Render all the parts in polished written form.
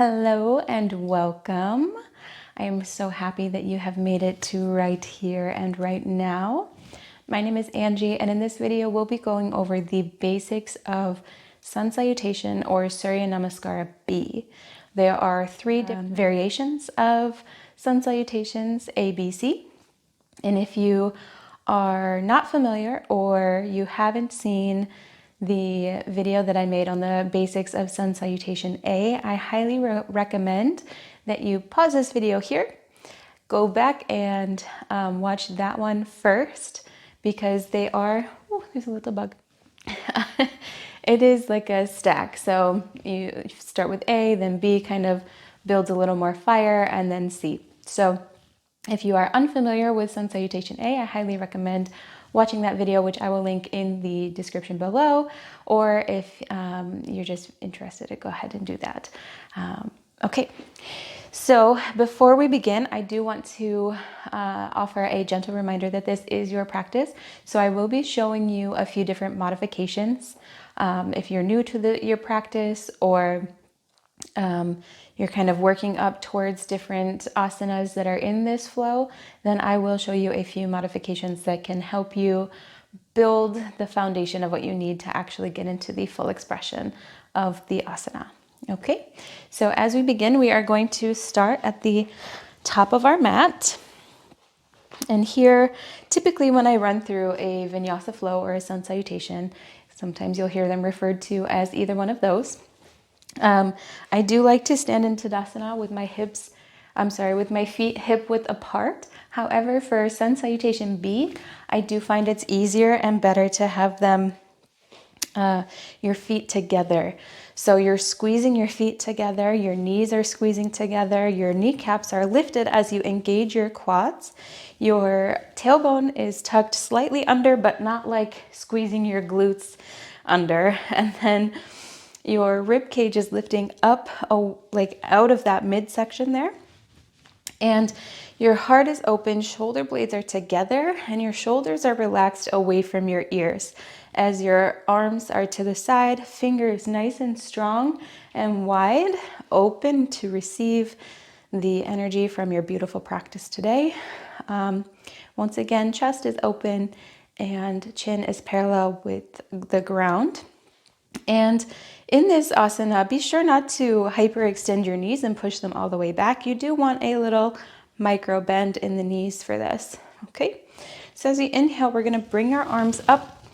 Hello and welcome. I am so happy that you have made it to right here and right now. My name is Angie, and in this video we'll be going over the basics of Sun Salutation or Surya Namaskara B. There are three different variations of Sun Salutations, A, B, C. And if you are not familiar or you haven't seen the video that I made on the basics of Sun Salutation A, I highly recommend that you pause this video here, go back and watch that one first, because they are, oh, there's a little bug. It is like a stack. So you start with A, then B kind of builds a little more fire, and then C. So if you are unfamiliar with Sun Salutation A, I highly recommend watching that video, which I will link in the description below, or if you're just interested to go ahead and do that. Okay, so before we begin, I do want to offer a gentle reminder that this is your practice. So I will be showing you a few different modifications. If you're new to your practice, or you're kind of working up towards different asanas that are in this flow, then I will show you a few modifications that can help you build the foundation of what you need to actually get into the full expression of the asana. Okay, so as we begin, we are going to start at the top of our mat. And here, typically when I run through a vinyasa flow or a sun salutation, sometimes you'll hear them referred to as either one of those. I do like to stand in Tadasana with my feet hip width apart. However, for Sun Salutation B, I do find it's easier and better to have them, your feet together. So you're squeezing your feet together, your knees are squeezing together, your kneecaps are lifted as you engage your quads. Your tailbone is tucked slightly under, but not like squeezing your glutes under. And then your rib cage is lifting up, like out of that midsection there. And your heart is open, shoulder blades are together, and your shoulders are relaxed away from your ears. As your arms are to the side, fingers nice and strong and wide, open to receive the energy from your beautiful practice today. Once again, chest is open and chin is parallel with the ground. And in this asana, be sure not to hyperextend your knees and push them all the way back. You do want a little micro bend in the knees for this. Okay, so as we inhale, we're going to bring our arms up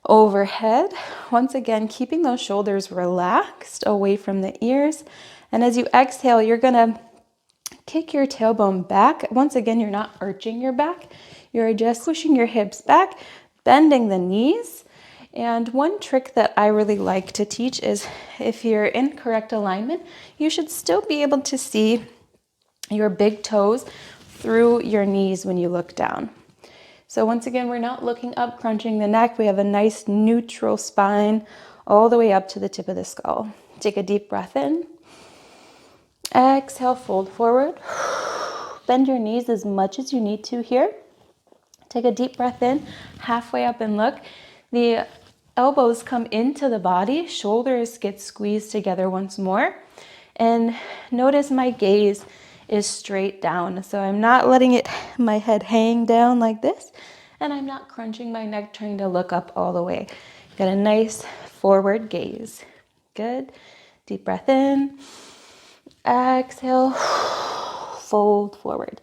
overhead. Once again, keeping those shoulders relaxed away from the ears. And as you exhale, you're going to kick your tailbone back. Once again, you're not arching your back. You're just pushing your hips back, bending the knees. And one trick that I really like to teach is, if you're in correct alignment, you should still be able to see your big toes through your knees when you look down. So once again, we're not looking up, crunching the neck. We have a nice neutral spine all the way up to the tip of the skull. Take a deep breath in. Exhale, fold forward. Bend your knees as much as you need to here. Take a deep breath in, halfway up and look. The elbows come into the body, shoulders get squeezed together once more. And notice my gaze is straight down. So I'm not letting my head hang down like this, and I'm not crunching my neck trying to look up all the way. Got a nice forward gaze. Good. Deep breath in. Exhale. Fold forward.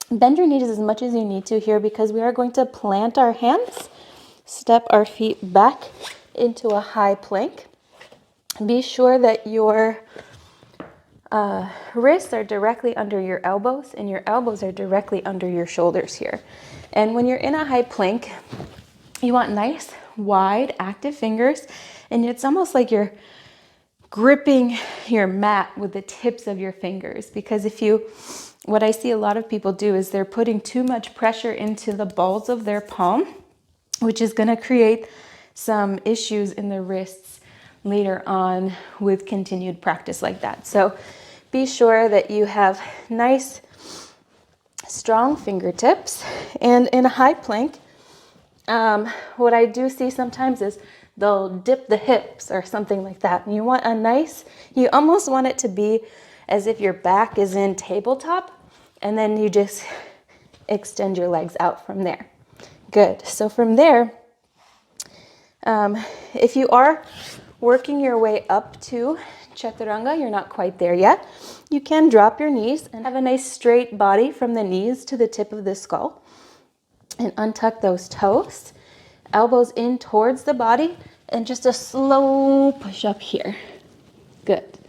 Bend your knees as much as you need to here, because we are going to plant our hands, step our feet back into a high plank. Be sure that your wrists are directly under your elbows, and your elbows are directly under your shoulders here. And when you're in a high plank, you want nice, wide, active fingers, and it's almost like you're gripping your mat with the tips of your fingers. Because what I see a lot of people do is they're putting too much pressure into the balls of their palm, which is going to create some issues in the wrists later on with continued practice like that. So be sure that you have nice, strong fingertips. And in a high plank, what I do see sometimes is they'll dip the hips or something like that. And you want a nice, you almost want it to be as if your back is in tabletop, and then you just extend your legs out from there. Good. So from there, if you are working your way up to Chaturanga, you're not quite there yet, you can drop your knees and have a nice straight body from the knees to the tip of the skull. And untuck those toes, elbows in towards the body, and just a slow push up here. Good.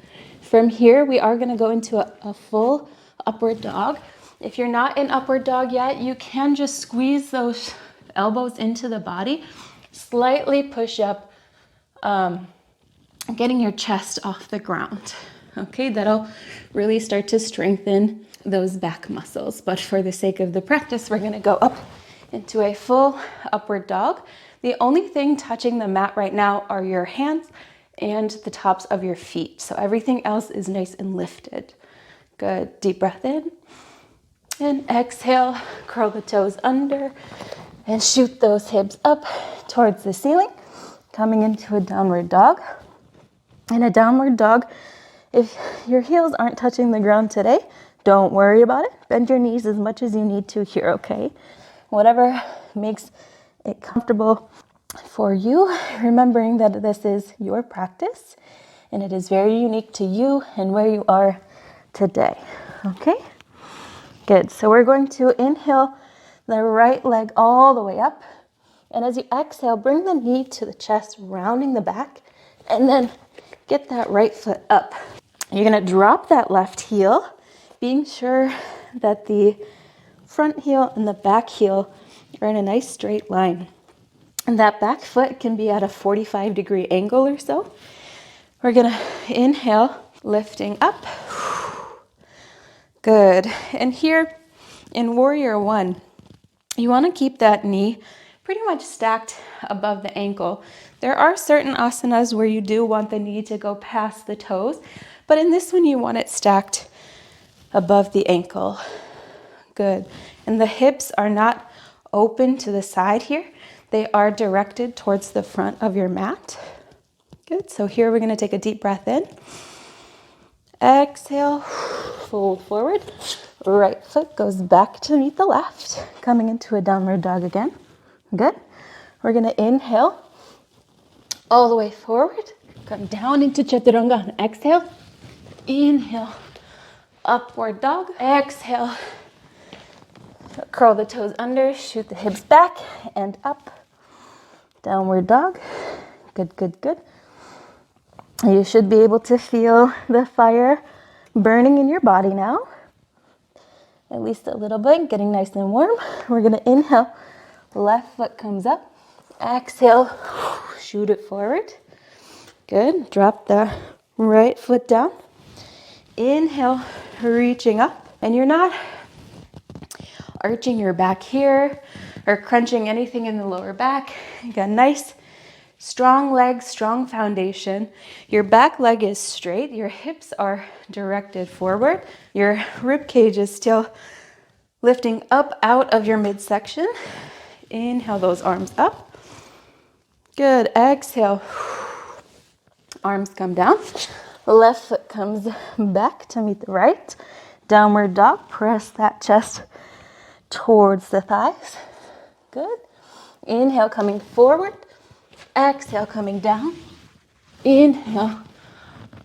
From here, we are going to go into a full upward dog. If you're not in upward dog yet, you can just squeeze those elbows into the body, slightly push up, getting your chest off the ground. Okay, that'll really start to strengthen those back muscles. But for the sake of the practice, we're going to go up into a full upward dog. The only thing touching the mat right now are your hands and the tops of your feet. So everything else is nice and lifted. Good. Deep breath in. And exhale, curl the toes under and shoot those hips up towards the ceiling. Coming into a downward dog. In a downward dog, if your heels aren't touching the ground today, don't worry about it. Bend your knees as much as you need to here, okay? Whatever makes it comfortable for you, remembering that this is your practice and it is very unique to you and where you are today. Okay? Good. So we're going to inhale the right leg all the way up. And as you exhale, bring the knee to the chest, rounding the back, and then get that right foot up. You're going to drop that left heel, being sure that the front heel and the back heel are in a nice straight line. And that back foot can be at a 45-degree angle or so. We're going to inhale, lifting up. Good. And here in Warrior One, you want to keep that knee pretty much stacked above the ankle. There are certain asanas where you do want the knee to go past the toes, but in this one you want it stacked above the ankle. Good. And the hips are not open to the side here. They are directed towards the front of your mat. Good. So here we're going to take a deep breath in. Exhale, fold forward. Right foot goes back to meet the left. Coming into a downward dog again. Good. We're going to inhale all the way forward. Come down into Chaturanga and exhale. Inhale, upward dog. Exhale. Curl the toes under, shoot the hips back and up. Downward dog. Good, good, good. You should be able to feel the fire burning in your body now. At least a little bit, getting nice and warm. We're going to inhale. Left foot comes up. Exhale. Shoot it forward. Good. Drop the right foot down. Inhale, reaching up. And you're not arching your back here or crunching anything in the lower back. You got nice, strong legs, strong foundation. Your back leg is straight. Your hips are directed forward. Your rib cage is still lifting up out of your midsection. Inhale those arms up. Good. Exhale. Arms come down. Left foot comes back to meet the right. Downward dog. Press that chest towards the thighs. Good. Inhale, coming forward. Exhale, coming down. Inhale,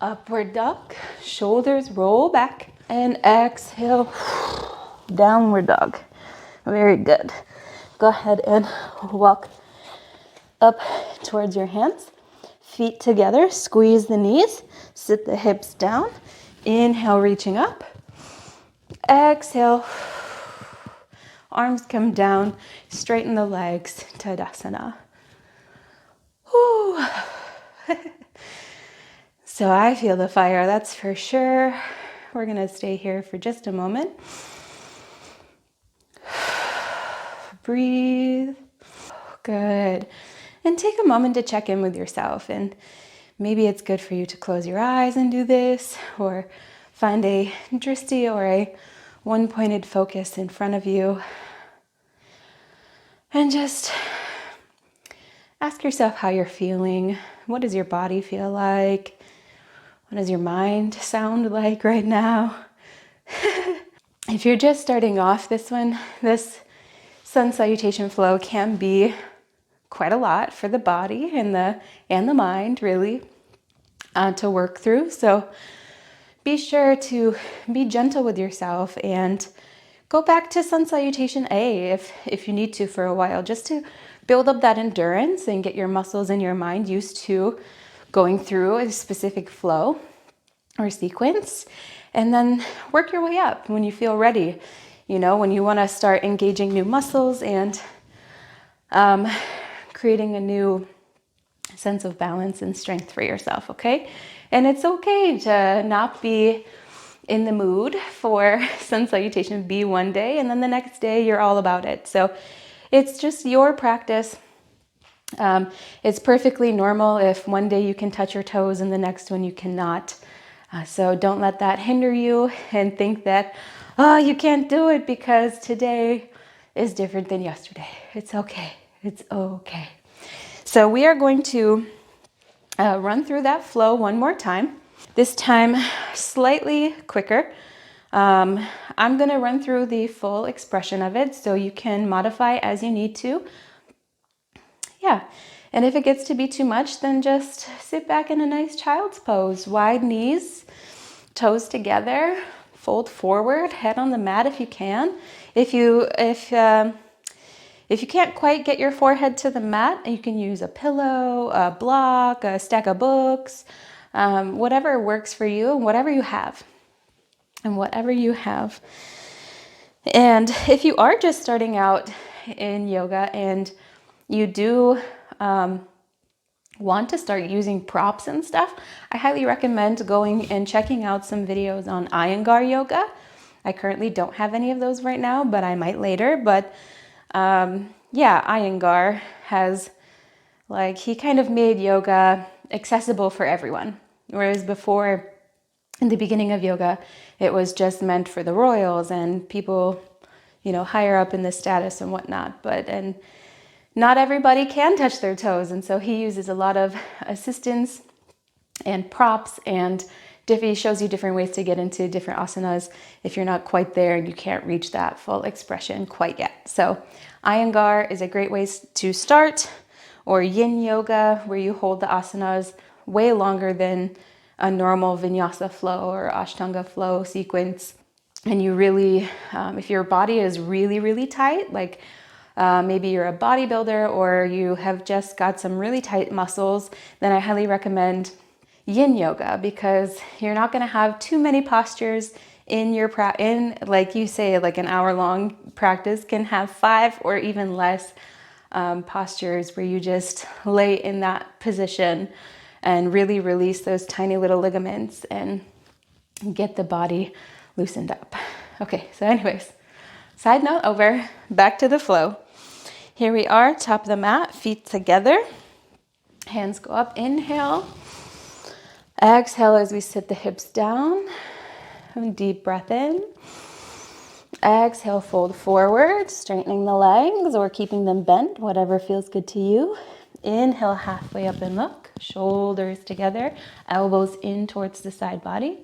upward dog. Shoulders roll back. And exhale, downward dog. Very good. Go ahead and walk up towards your hands. Feet together. Squeeze the knees. Sit the hips down. Inhale, reaching up. Exhale. Arms come down, straighten the legs, Tadasana. Whew. So I feel the fire, that's for sure. We're going to stay here for just a moment. Breathe. Good. And take a moment to check in with yourself. And maybe it's good for you to close your eyes and do this, or find a drishti or a one-pointed focus in front of you. And just Ask yourself how you're feeling. What does your body feel like? What does your mind sound like right now? If you're just starting off this Sun Salutation flow can be quite a lot for the body and the mind, really, to work through. So be sure to be gentle with yourself and go back to Sun Salutation A if you need to for a while, just to build up that endurance and get your muscles and your mind used to going through a specific flow or sequence, and then work your way up when you feel ready. You know, when you want to start engaging new muscles and creating a new sense of balance and strength for yourself, okay? And it's okay to not be in the mood for Sun Salutation B one day, and then the next day you're all about it. So it's just your practice. It's perfectly normal if one day you can touch your toes and the next one you cannot. So don't let that hinder you and think that, oh, you can't do it because today is different than yesterday. It's okay. It's okay. So we are going to run through that flow one more time. This time slightly quicker. I'm going to run through the full expression of it so you can modify as you need to. Yeah. And if it gets to be too much, then just sit back in a nice child's pose. Wide knees, toes together, fold forward, head on the mat if you can. If you can't quite get your forehead to the mat, you can use a pillow, a block, a stack of books, whatever works for you, and whatever you have. And if you are just starting out in yoga and you do want to start using props and stuff, I highly recommend going and checking out some videos on Iyengar yoga. I currently don't have any of those right now, but I might later. But Iyengar has, he kind of made yoga accessible for everyone. Whereas before, in the beginning of yoga, it was just meant for the royals and people, higher up in the status and whatnot. And not everybody can touch their toes. And so he uses a lot of assistance and props, and he shows you different ways to get into different asanas if you're not quite there and you can't reach that full expression quite yet. So Iyengar is a great way to start, or yin yoga, where you hold the asanas way longer than a normal vinyasa flow or ashtanga flow sequence. And you really, if your body is really, really tight, maybe you're a bodybuilder or you have just got some really tight muscles, then I highly recommend yin yoga, because you're not going to have too many postures in your like you say, an hour-long practice can have 5 or even less postures where you just lay in that position and really release those tiny little ligaments and get the body loosened up. Okay, so anyways, side note over, back to the flow. Here we are, top of the mat, feet together, hands go up, inhale, exhale as we sit the hips down, deep breath in, exhale, fold forward, straightening the legs or keeping them bent, whatever feels good to you. Inhale, halfway up and look, shoulders together, elbows in towards the side body.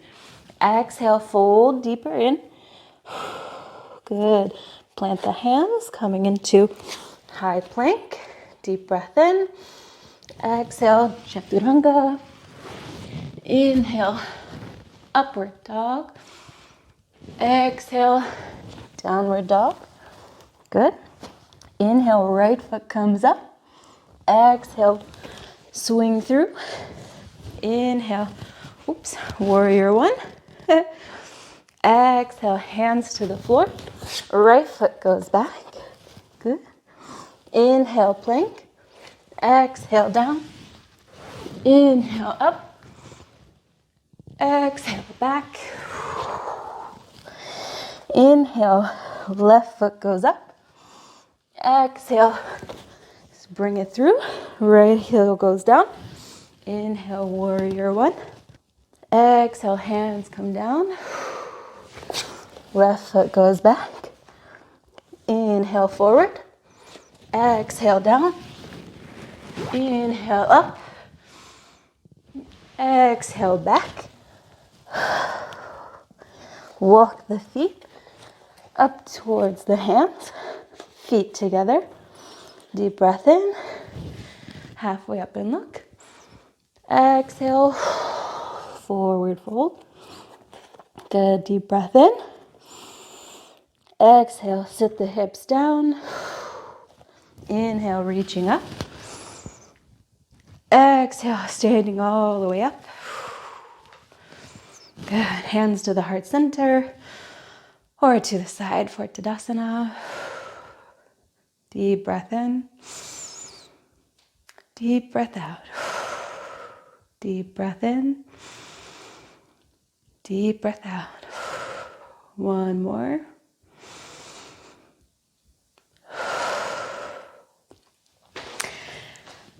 Exhale, fold deeper in. Good. Plant the hands, coming into high plank. Deep breath in. Exhale, chaturanga. Inhale, upward dog. Exhale, downward dog. Good. Inhale, right foot comes up. Exhale, swing through. Inhale, warrior one. Exhale, hands to the floor. Right foot goes back. Good. Inhale, plank. Exhale, down. Inhale, up. Exhale, back. Inhale, left foot goes up. Exhale, just bring it through. Right heel goes down. Inhale, warrior one. Exhale, hands come down. Left foot goes back. Inhale, forward. Exhale, down. Inhale up. Exhale back. Walk the feet up towards the hands. Feet together. Deep breath in. Halfway up and look. Exhale. Forward fold. Good. Deep breath in. Exhale. Sit the hips down. Inhale, reaching up. Exhale, standing all the way up. Good. Hands to the heart center or to the side for Tadasana. Deep breath in. Deep breath out. Deep breath in. Deep breath out. One more.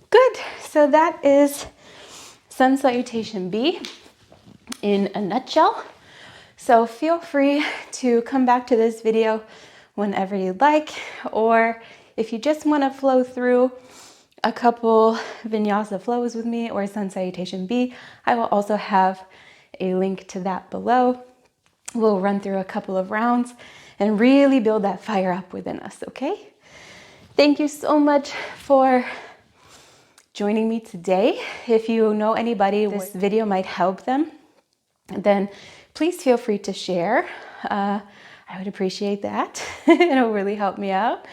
Good. So that is Sun Salutation B in a nutshell. So feel free to come back to this video whenever you'd like, or if you just want to flow through a couple vinyasa flows with me or Sun Salutation B, I will also have a link to that below. We'll run through a couple of rounds and really build that fire up within us, okay? Thank you so much for joining me today. If you know anybody this video might help them, then please feel free to share. I would appreciate that. It'll really help me out.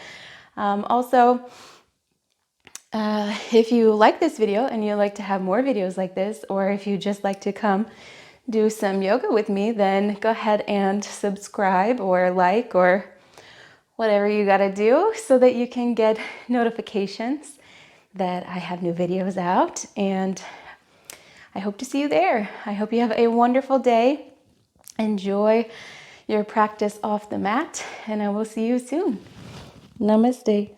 Also, if you like this video and you'd like to have more videos like this, or if you just like to come do some yoga with me, then go ahead and subscribe or like or whatever you gotta do so that you can get notifications that I have new videos out. And I hope to see you there. I hope you have a wonderful day. Enjoy your practice off the mat, and I will see you soon. Namaste.